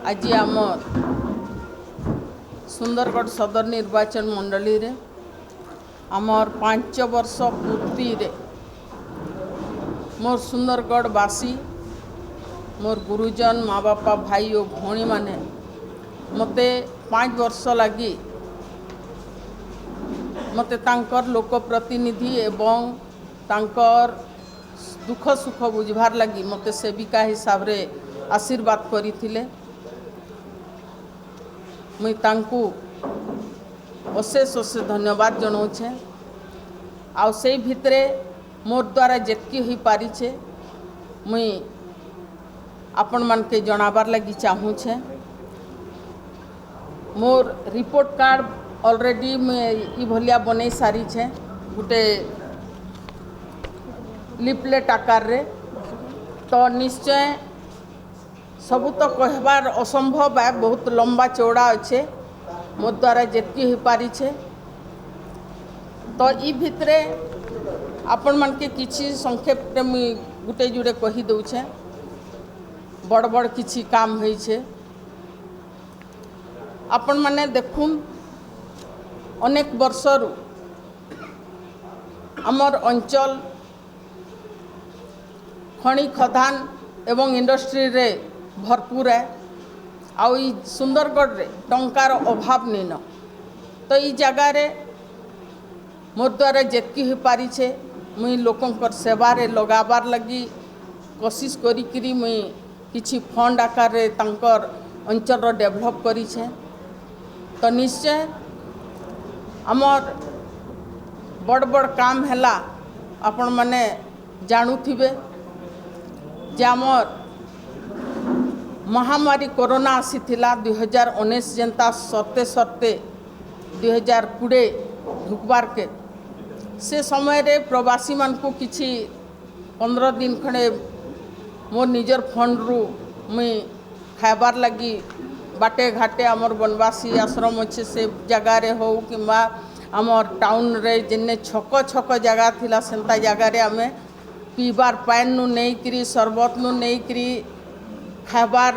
आज आमर सुंदरगढ़ सदर निर्वाचन मंडली रे आमर 5 वर्ष पूर्ति रे मोर सुंदरगढ़ बासी मोर गुरुजन माँ बापा भाई और भौणी माने मते 5 वर्ष लगी मते तांकर लोक प्रतिनिधि एवं तांकर दुख सुख बुझार लगी मते सेविका हिसाब रे आशीर्वाद करिथिले। मुई तांकू अशेष अशेष धन्यवाद जनाऊे। आउ से भितरे मोर द्वारा जेतकी हो पारिछे मुई आपण मान के जनाबार लगी चाहूँचे। मोर रिपोर्ट कार्ड ऑलरेडी मुई ई भलिया बनै सारी छे गुटे लिपलेट आकार रे। तो निश्चय सबू तो कहबार असंभव है, बहुत लंबा चौड़ा अच्छे मो द्वारा जेतकी हो पारी छे। तो ई भितरे आपण मान के किछि संक्षेप रे मुई गुटे जुड़े कही दउछे। बड़ बड़ किछि काम होई छे आपण माने देखुन अनेक वर्षरु आमर अंचल खनि खदान एवं इंडस्ट्री रे भरपूर है। आउ ई सुंदरगढ़ रे टंकार अभाव नहीं न। तो ई जगह रे मोर द्वारा जेतकी हो पारी छे मुई लोकंकर सेवा रे लगाबार लगी कोशिश करी मुई किछि फंड आकार रे तांकर अंचल रो डेवलप करी छे। तो निश्चय आमर बड़ बड़ काम हैला आपण माने जानुथिबे जे आमर महामारी कोरोना आसीथिला 2019 जेंता सरते 2020 ढुकबार के से समय रे प्रवासी मान को किछि 15 दिन खंडे मोर निजर फंड रु मुई खाइबार लगी बाटे घाटे आमर बनवासी आश्रम अच्छे से जगार हो कि आमर टाउन रे जिन्ने छक छक जगह थिला सेंता जगार आमे पीबार पान नु नहीं करी शरबत नु नहीं करी खाइबार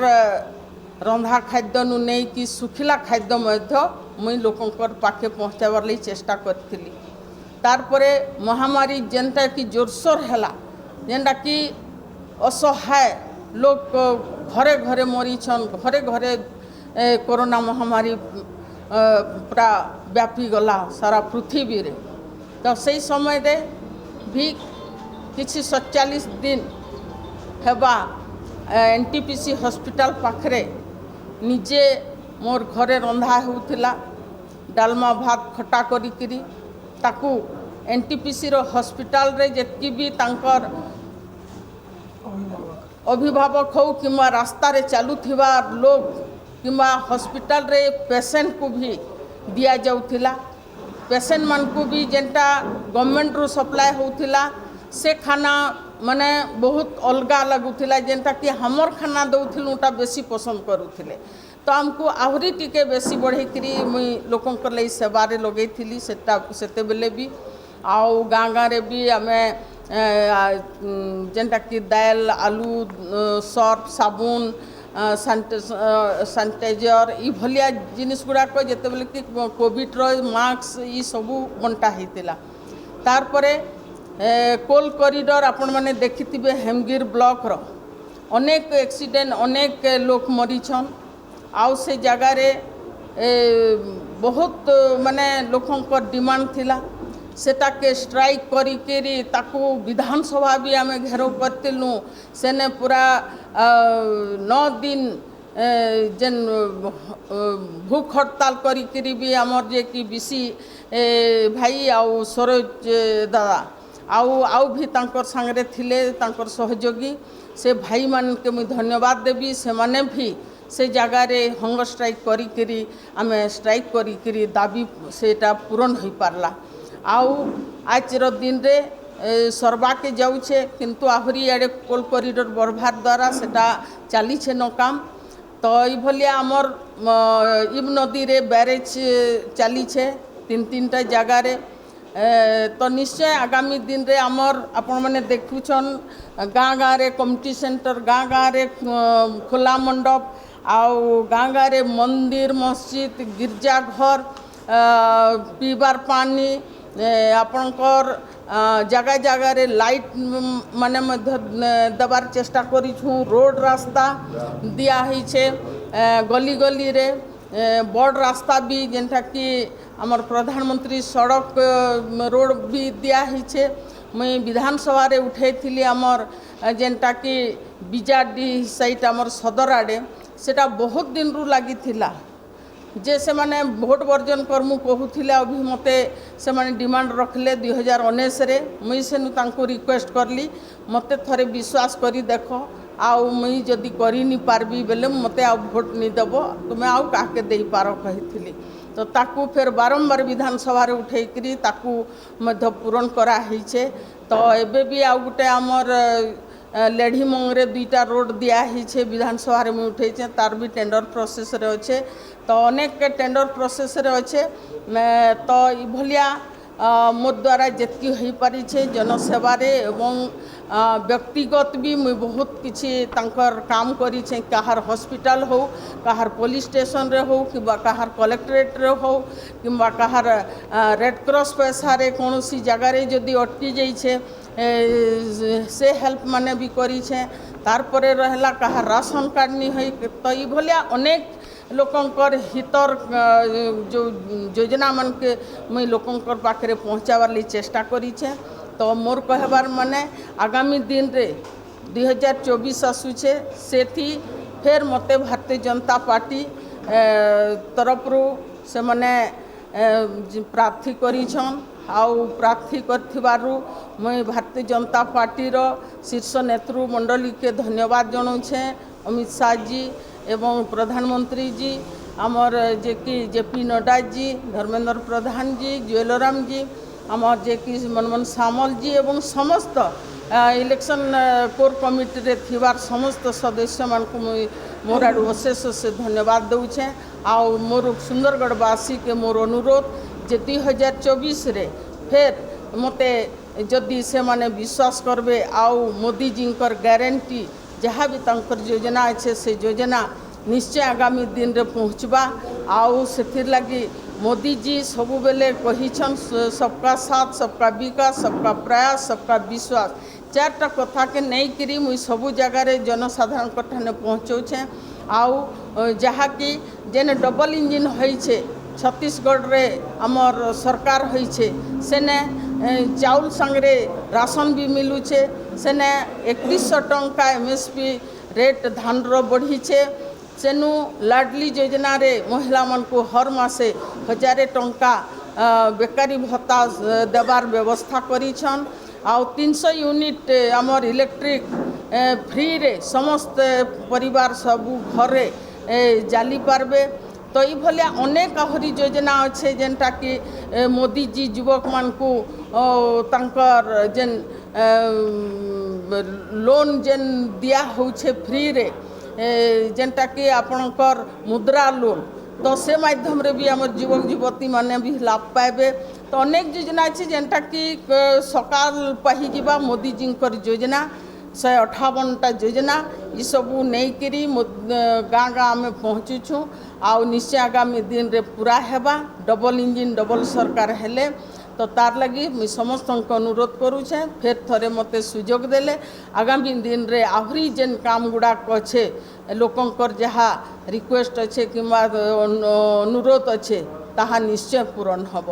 रंधा खाद्य नु नहीं कि सुखिला खाद्य मध्य मुई लोकंकर पाखे पहुँचाबार लई चेष्टा करथिली। तार परे महामारी जेनटा कि जोरसोर हैला जेनटा कि असहाय लोग घरे घरे मरीछन घरे घरे कोरोना महामारी पूरा व्यापी गला सारा पृथ्वी रे। तो सही समय दे भी किछि 47 दिन हेबा एनटीपीसी हॉस्पिटल पाखरे निजे मोर घरे रंधा होउथिला डालमा भात खटा करी ताकू एनटीपीसी रो हॉस्पिटल रे जेतकी भी तांकर अभिभावक हो कि रास्ता रे चलुथिबा लोग कि हॉस्पिटल रे पेशेंट को भी दिया जाउथिला। पेशेंट मान को भी जेनटा गवर्नमेंट रो सप्लाई होउथिला से खाना माने बहुत अलगा लगुथिला जेनटा कि हमर खाना दउथिलुटा बेसी पसंद करुथिले। तो हमको आहरी टिके बेसी बढ़े करी मुई लोकंकर लई सेवा रे लगेइथिली सेटा सेते बेले भी आउ गाँ रे भी आमे जेनटा कि दाल आलू सर्फ साबुन सैनिटाइजर ई भलिया जिनिस गुड़ाक जिते बेले कि कोविड रो मास्क ई सबू बंटा होता। तार परे कोल कॉरिडोर आपण माने देखिथिबे हेमगिर ब्लॉक रो अनेक एक्सीडेंट अनेक लोक मरीछन। आउ से जगह रे बहुत माने लोकंकर डिमांड थिला सेटा के स्ट्राइक करी ताकू विधानसभा भी आम घेराव करथिलु सेने पूरा 9 दिन जेन भूख हड़ताल करी भी आमर जे कि बीसी भाई आउ सरोज दादा आउ भी तांकर संगरे थिले तांकर सहयोगी से भाई मान के मुझे धन्यवाद देवी से माने भी से जगह रे हंगर स्ट्राइक करी आमे स्ट्राइक करी दाबी सेटा पूरण हो पारला। आउ आज दिन रे सरवा के जाऊे किंतु आहरी आड़े कोल कॉरिडोर बढ़वार द्वारा सेटा चली छे न काम। तो ये आमर इब नदी रे बैरेज चली छे 3-3टा जगह रे। तो निश्चय आगामी दिन रे आमर आपण माने देखुछन गाँ गाँ रे कम्युनिटी सेंटर गाँ गाँ रे खोला मंडप आउ गाँ गाँ रे मंदिर मस्जिद गिरजा घर पीबार पानी आपणकर जगह जगह रे लाइट माने दबार चेष्टा करिछु रोड रास्ता दिया ही छे गली गली रे बड़ रास्ता भी जेनटा कि हमर प्रधानमंत्री सड़क रोड भी दिया ही छे मुई विधानसभा रे उठेइथिली हमर जेनटा कि बिजाडी साइट हमर सदर आड़े सेटा बहुत दिन रु लगी थिला जे से माने भोट वर्जन करमु कहूथिले अभी मते से माने डिमांड रखले 2019 रे मुई सेनु तांको रिक्वेस्ट करली मते थरे विश्वास करी देखो आउ मुई जदि करी नि पारबी बेले मते आ भोट नि देबो तुमे आउ काके देई पारो कहिथिली तो ताकू फिर बारंबार विधानसभा रे उठेकरी ताकू मध्य पूरण करा हिचे तो एबे भी आ गुटे हमर लेढ़ी मंगरे दुईटा रोड दिया ही छे विधानसभा रे उठे तार भी टेंडर प्रोसेस रे अच्छे तो अनेक टेंडर प्रोसेस रे अच्छे तो इभलिया मो द्वारा जेतकी हो पारी छे जनसेवा रे एवं व्यक्तिगत भी मुई बहुत किछि तांकर काम करी छे कहार हॉस्पिटल हो कहार पुलिस स्टेशन रे हो कि कहार कलेक्ट्रेट रे हो कि कहार रेड क्रॉस पैसा रे कोनोसी जगह रे जदि अटकी जाई छे से हेल्प माने भी करी छे तार परे रहला कहार राशन कार्ड नि होई तो ई भलिया अनेक लोकंकर हितर जो योजना मन के मुई लोकंकर पाखरे पहुँचाबार ली चेष्टा करी छे तो मोर कहबार माने आगामी दिन रे 2024 आसुछे सेठी फेर मते भारतीय जनता पार्टी तरफ रु से माने प्रार्थी करिछन आउ प्रार्थी करथिबारु मुई भारतीय जनता पार्टी रो शीर्ष नेतृमंडली के धन्यवाद जनाऊे अमित शाह जी एवं प्रधानमंत्री जी आमर जे कि जेपी नड्डा जी धर्मेंद्र प्रधान जी ज्वेलराम जी आमर जे कि मनमोहन सामल जी एवं समस्त इलेक्शन कोर कमिटी रे थिबार समस्त सदस्य मान को मोर आडू अशेष से धन्यवाद दूचे आउ मोर सुंदरगढ़वासी के मोर अनुरोध जे 2024 रे फिर मते जदि से माने विश्वास करबे आउ मोदी जी कर गारंटी जहाँ भी तंकर योजना अच्छे से योजना निश्चय आगामी दिन रे पहुँचबा आउ से लगी मोदी जी सबु बेले कहिछन सबका साथ सबका विकास सबका प्रयास सबका विश्वास चारटा कथा के नहीं करी मुई सबु जगह रे जनसाधारण कठाने पहुँचौछे आउ जहाँ कि जेने डबल इंजिन होई छे छत्तीसगढ़ रे हमर सरकार होई छे सेने चाउल संगरे राशन भी मिलुछे सेने 3100 टंका MSP रेट धान रो बढ़ी छे सेनु लाडली योजना रे महिला मन को हर मासे 1000 टंका बेकारी भत्ता देवार व्यवस्था करिछन आउ 300 यूनिट हमर इलेक्ट्रिक फ्री रे समस्त परिवार सबू घरे जाली पारबे तो ये भलिया अनेक आहरी योजना अच्छे जेनटा कि मोदी जी युवक मान को तांकर जेन लोन जेन दिया होछे फ्री रे जेनटा कि आपणकर मुद्रा लोन तो से माध्यम रे भी हमर युवक युवती माने भी लाभ पाइबे तो अनेक योजना अच्छे जेनटा कि सकाल पाही जीवा मोदी जी कर योजना 158टा योजना ये सबू नहीं करी गाँ गाँ में पहुँचुछु आउ निश्चय आगामी दिन रे पूरा हेबा डबल इंजिन डबल सरकार हेले तो तार लगी मुझे समस्त अनुरोध करुचे फिर थरे मते सुजोग देले आगामी दिन रे आहरी जेन काम गुड़ाक अच्छे लोकंकर जहाँ रिक्वेस्ट अच्छे कि अनुरोध अच्छे ताहा निश्चय पूरण हब।